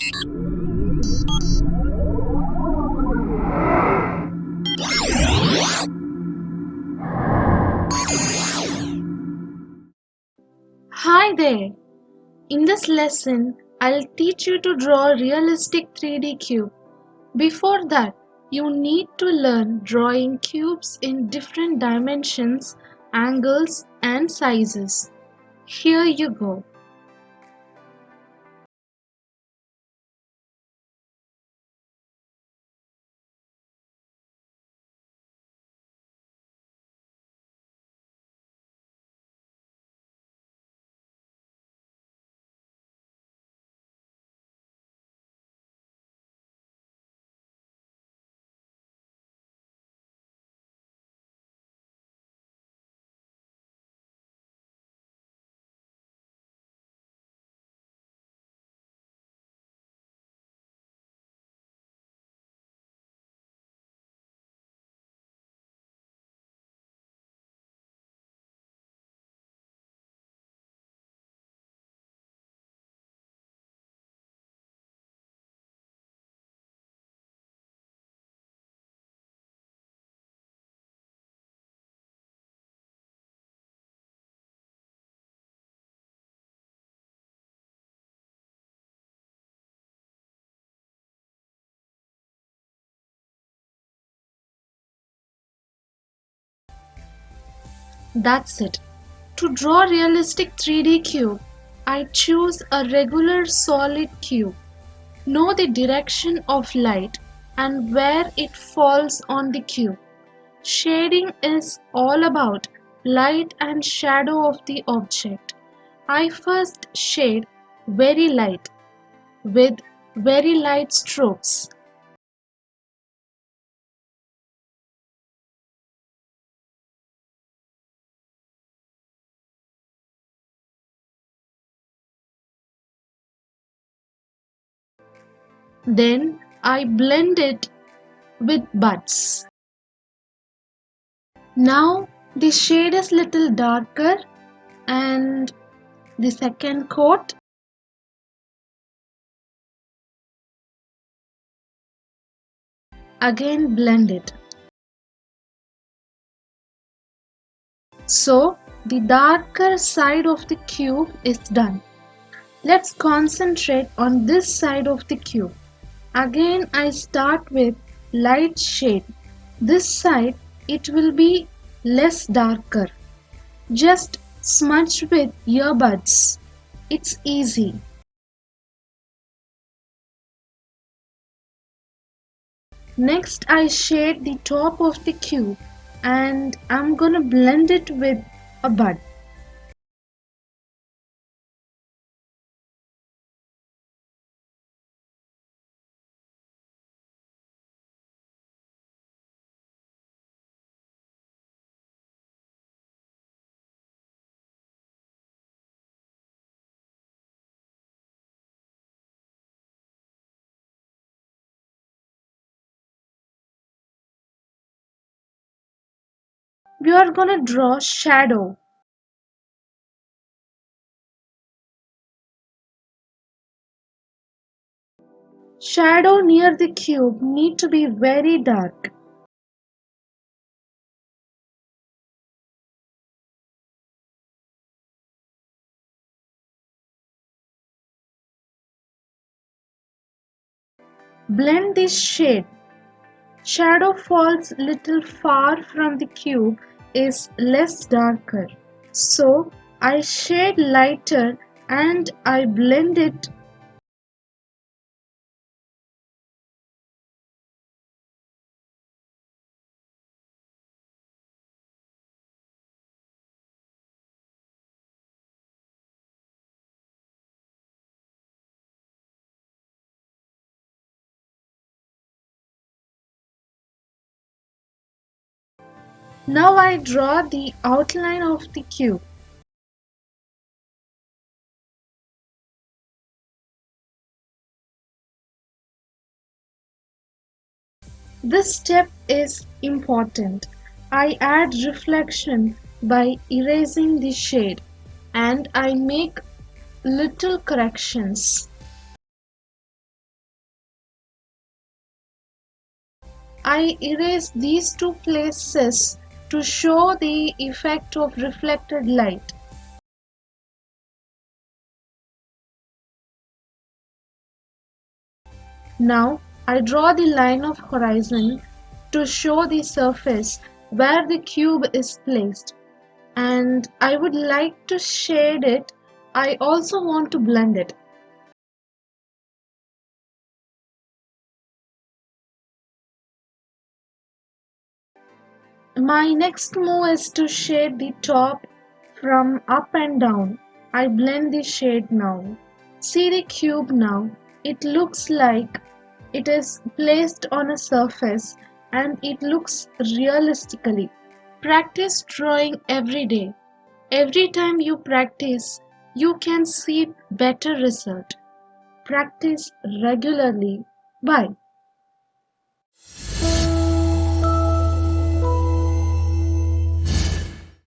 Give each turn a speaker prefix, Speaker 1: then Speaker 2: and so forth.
Speaker 1: Hi there! In this lesson, I'll teach you to draw a realistic 3D cube. Before that, you need to learn drawing cubes in different dimensions, angles, and sizes. Here you go. That's it. To draw a realistic 3D cube, I choose a regular solid cube. Know the direction of light and where it falls on the cube. Shading is all about light and shadow of the object. I first shade very light with very light strokes. Then I blend it with buds. Now the shade is little darker and the second coat. Again blend it. So the darker side of the cube is done. Let's concentrate on this side of the cube. Again I start with light shade. This side it will be less darker. Just smudge with earbuds. It's easy. Next I shade the top of the cube and I'm gonna blend it with a bud. We are gonna draw shadow. Shadow near the cube need to be very dark. Blend this shade. Shadow falls little far from the cube is less darker. So I shade lighter and I blend it. Now I draw the outline of the cube. This step is important. I add reflection by erasing the shade and I make little corrections. I erase these two places to show the effect of reflected light. Now I draw the line of horizon to show the surface where the cube is placed, and I would like to shade it. I also want to blend it. My next move is to shade the top from up and down. I blend the shade now. See the cube now. It looks like it is placed on a surface and it looks realistically. Practice drawing every day. Every time you practice, you can see better result. Practice regularly. Bye.